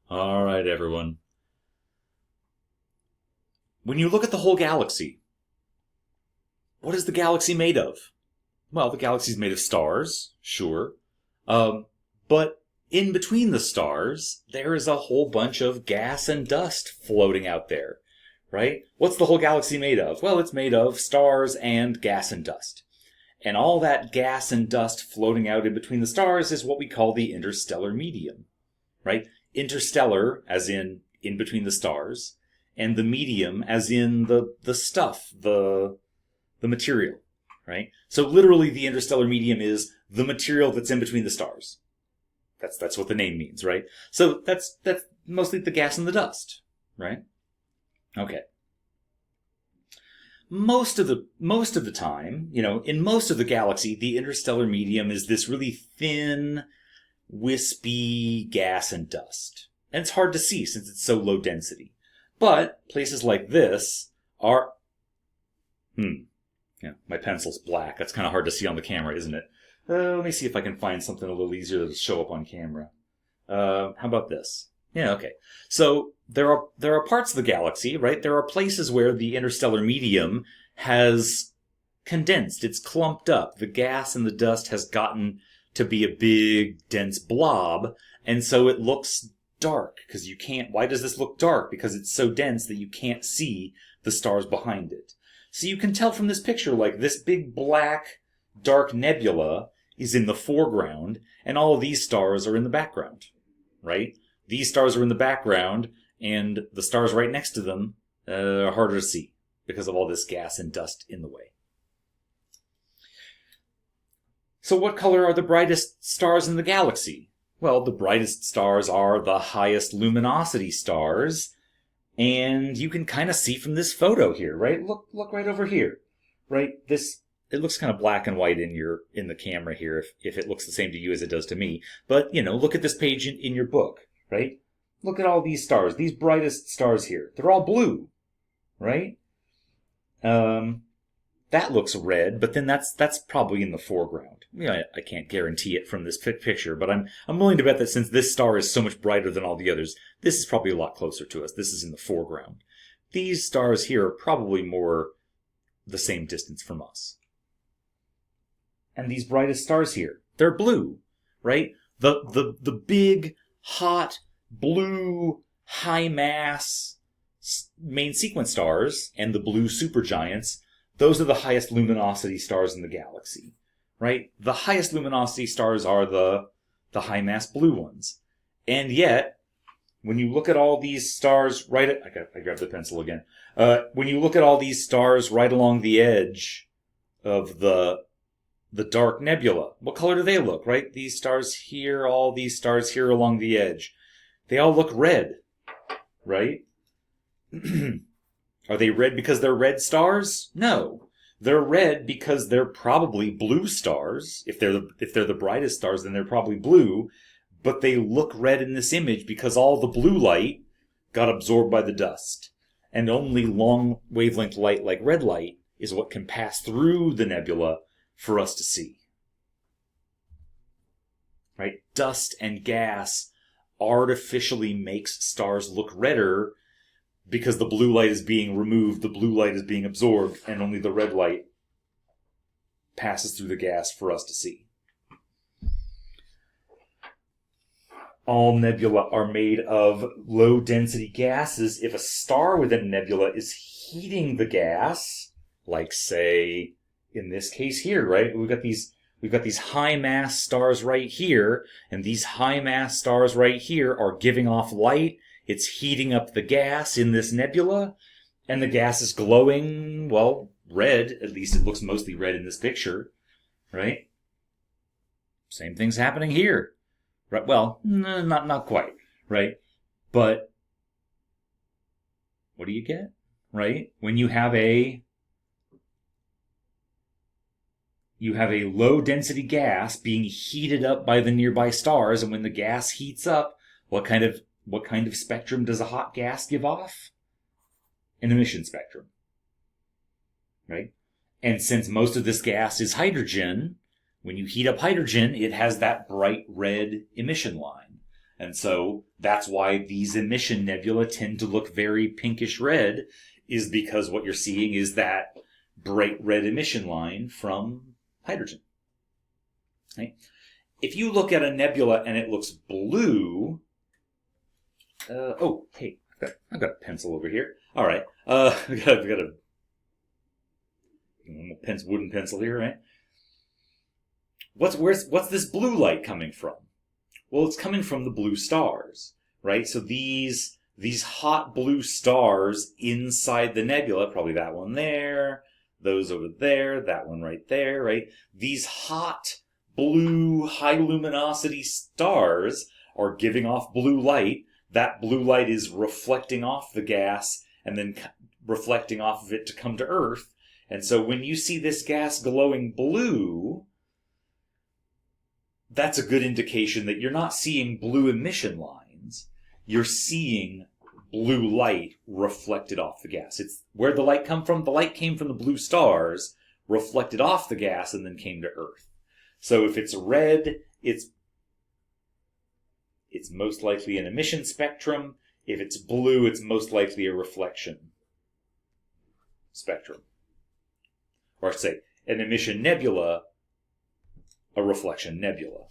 All right, everyone. When you look at the whole galaxy, what is the galaxy made of? Well, the galaxy is made of stars, sure. Um, but in between the stars, there is a whole bunch of gas and dust floating out there, right? What's the whole galaxy made of? Well, it's made of stars and gas and dust. And all that gas and dust floating out in between the stars is what we call the interstellar medium, right? Interstellar, as in between the stars, and the medium, as in the stuff, the material, right? So literally, the interstellar medium is the material that's in between the stars. That's what the name means, right? So that's mostly the gas and the dust, right? Okay. Most of the time, in most of the galaxy, the interstellar medium is this really thin, wispy gas and dust. And it's hard to see since it's so low density. But places like this are... Yeah, my pencil's black. That's kind of hard to see on the camera, isn't it? Let me see if I can find something a little easier to show up on camera. How about this? Yeah, okay. So there are parts of the galaxy, right? There are places where the interstellar medium has condensed. It's clumped up. The gas and the dust has gotten to be a big, dense blob, and so it looks dark, because you can't... Why does this look dark? Because it's so dense that you can't see the stars behind it. So you can tell from this picture, like, this big black, dark nebula is in the foreground, and all of these stars are in the background, right? These stars are in the background, and the stars right next to them are harder to see because of all this gas and dust in the way. So what color are the brightest stars in the galaxy? Well, the brightest stars are the highest luminosity stars, and you can kind of see from this photo here, right? Look right over here, right? It looks kind of black and white in the camera here, if it looks the same to you as it does to me. But, look at this page in your book, right? Look at all these stars, these brightest stars here. They're all blue, right? That looks red, but then that's probably in the foreground. I can't guarantee it from this picture, but I'm willing to bet that since this star is so much brighter than all the others, this is probably a lot closer to us. This is in the foreground. These stars here are probably more the same distance from us. And these brightest stars here, they're blue, right? The big, hot, blue, high mass main sequence stars and the blue supergiants, those are the highest luminosity stars in the galaxy, right? The highest luminosity stars are the high mass blue ones. And yet, when you look at all these stars I grabbed the pencil again. When you look at all these stars right along the edge of the dark nebula, what color do they look, right? These stars here, all these stars here along the edge. They all look red, right? Are they red because they're red stars? No. They're red because they're probably blue stars. If they're the brightest stars, then they're probably blue. But they look red in this image because all the blue light got absorbed by the dust. And only long wavelength light like red light is what can pass through the nebula for us to see. Right? Dust and gas artificially makes stars look redder because the blue light is being removed, the blue light is being absorbed, and only the red light passes through the gas for us to see. All nebula are made of low-density gases. If a star within a nebula is heating the gas, like, say, in this case here, right? We've got these high-mass stars right here, and these high-mass stars right here are giving off light. It's heating up the gas in this nebula, and the gas is glowing, well, red. At least it looks mostly red in this picture, right? Same thing's happening here. Right? Well, not quite, right? But what do you get, right? When you have a low-density gas being heated up by the nearby stars, and when the gas heats up, what kind of spectrum does a hot gas give off? An emission spectrum, right? And since most of this gas is hydrogen, when you heat up hydrogen, it has that bright red emission line. And so that's why these emission nebula tend to look very pinkish red, is because what you're seeing is that bright red emission line from hydrogen. Right? If you look at a nebula and it looks blue, oh, hey, I've got a pencil over here. All right, I've got a wooden pencil here, right? What's this blue light coming from? Well, it's coming from the blue stars, right? So these hot blue stars inside the nebula, probably that one there, those over there, that one right there, right? These hot blue high luminosity stars are giving off blue light. That blue light is reflecting off the gas and then reflecting off of it to come to Earth. And so when you see this gas glowing blue, that's a good indication that you're not seeing blue emission lines. You're seeing blue light reflected off the gas. It's where the light come from. The light came from the blue stars, reflected off the gas, and then came to Earth. So if it's red, it's most likely an emission spectrum. If it's blue, it's most likely a reflection spectrum. Or I should say, an emission nebula, a reflection nebula.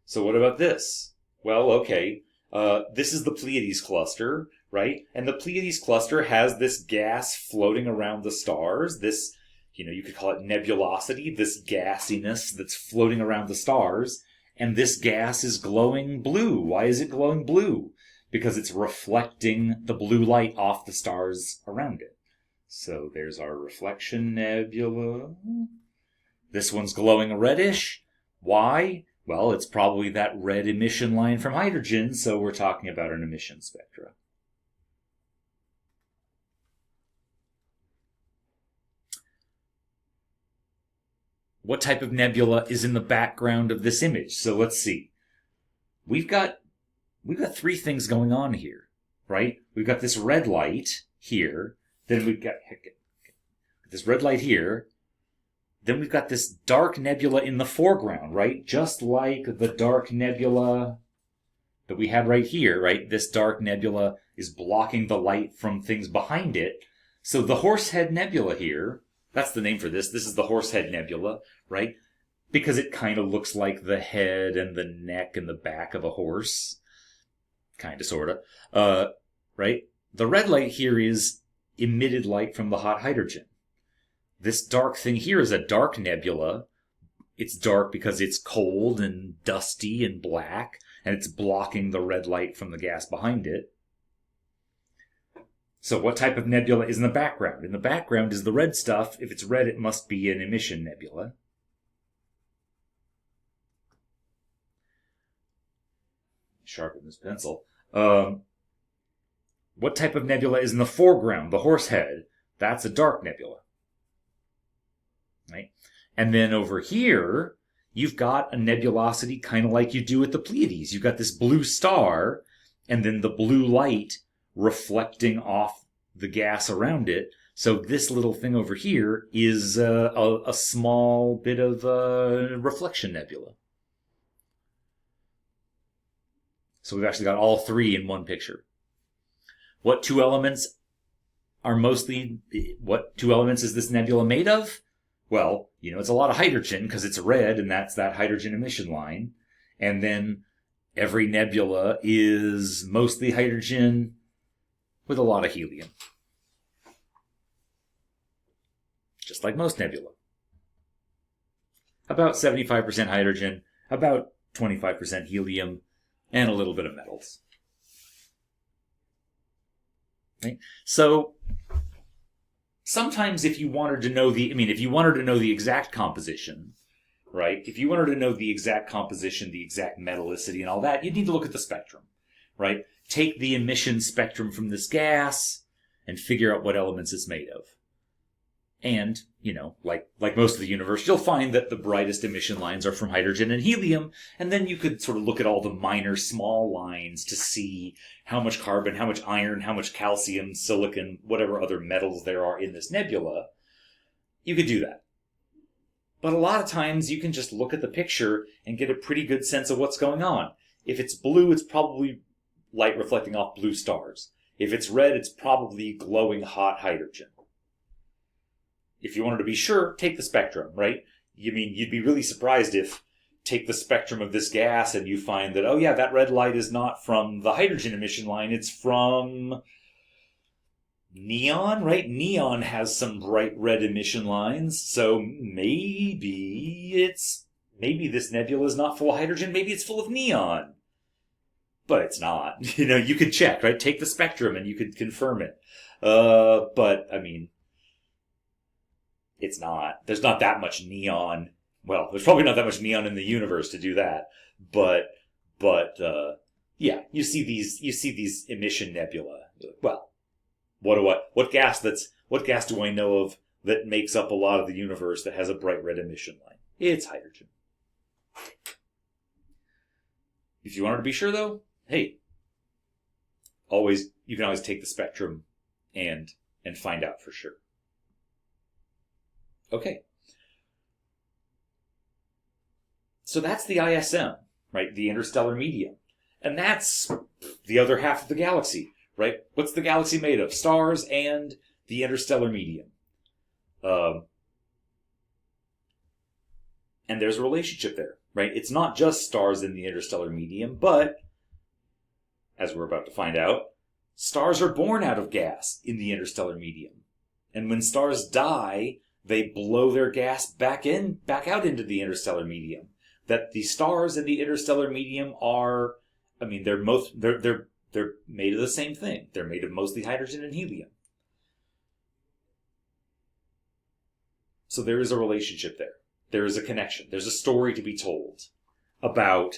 So what about this? Well, okay, this is the Pleiades cluster, right? And the Pleiades cluster has this gas floating around the stars, this, you could call it nebulosity, this gassiness that's floating around the stars, and this gas is glowing blue. Why is it glowing blue? Because it's reflecting the blue light off the stars around it. So there's our reflection nebula. This one's glowing reddish. Why? Well, it's probably that red emission line from hydrogen, so we're talking about an emission spectra. What type of nebula is in the background of this image? So let's see. We've got three things going on here, right? We've got this red light here. Then we've got this red light here. Then we've got this dark nebula in the foreground, right? Just like the dark nebula that we had right here, right? This dark nebula is blocking the light from things behind it. So the Horsehead Nebula here, that's the name for this. This is the Horsehead Nebula, right? Because it kind of looks like the head and the neck and the back of a horse. Kind of, sort of. Right? The red light here is emitted light from the hot hydrogen. This dark thing here is a dark nebula. It's dark because it's cold and dusty and black, and it's blocking the red light from the gas behind it. So what type of nebula is in the background? In the background is the red stuff. If it's red, it must be an emission nebula. Sharpen this pencil. What type of nebula is in the foreground? The Horsehead. That's a dark nebula. Right? And then over here, you've got a nebulosity kind of like you do with the Pleiades. You've got this blue star, and then the blue light reflecting off the gas around it. So this little thing over here is a small bit of a reflection nebula. So we've actually got all three in one picture. What two elements is this nebula made of? Well, it's a lot of hydrogen because it's red, and that's that hydrogen emission line. And then every nebula is mostly hydrogen with a lot of helium. Just like most nebula. About 75% hydrogen, about 25% helium, and a little bit of metals. Right? So sometimes if you wanted to know the exact composition, right? If you wanted to know the exact composition, the exact metallicity and all that, you'd need to look at the spectrum, right? Take the emission spectrum from this gas and figure out what elements it's made of. And, like most of the universe, you'll find that the brightest emission lines are from hydrogen and helium, and then you could sort of look at all the minor small lines to see how much carbon, how much iron, how much calcium, silicon, whatever other metals there are in this nebula. You could do that. But a lot of times you can just look at the picture and get a pretty good sense of what's going on. If it's blue, it's probably light reflecting off blue stars. If it's red, it's probably glowing hot hydrogen. If you wanted to be sure, take the spectrum, right? You'd be really surprised if take the spectrum of this gas and you find that, oh yeah, that red light is not from the hydrogen emission line, it's from neon, right? Neon has some bright red emission lines, so maybe this nebula is not full of hydrogen, maybe it's full of neon. But it's not. You could check, right? Take the spectrum and you could confirm it. But, it's not. There's not that much neon. Well, there's probably not that much neon in the universe to do that. But yeah, you see these emission nebula. Well, what gas do I know of that makes up a lot of the universe that has a bright red emission line? It's hydrogen. If you wanted to be sure, though, hey, you can always take the spectrum and find out for sure. Okay. So that's the ISM, right? The interstellar medium. And that's the other half of the galaxy, right? What's the galaxy made of? Stars and the interstellar medium. And there's a relationship there, right? It's not just stars in the interstellar medium, but, as we're about to find out, stars are born out of gas in the interstellar medium. And when stars die, they blow their gas back out into the interstellar medium. That the stars in the interstellar medium are, they're made of the same thing. They're made of mostly hydrogen and helium. So there is a relationship there. There is a connection. There's a story to be told about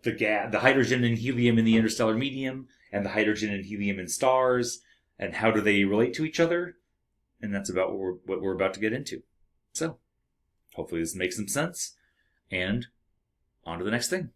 the hydrogen and helium in the interstellar medium and the hydrogen and helium in stars, and how do they relate to each other. And that's about what we're about to get into. So, hopefully this makes some sense. And on to the next thing.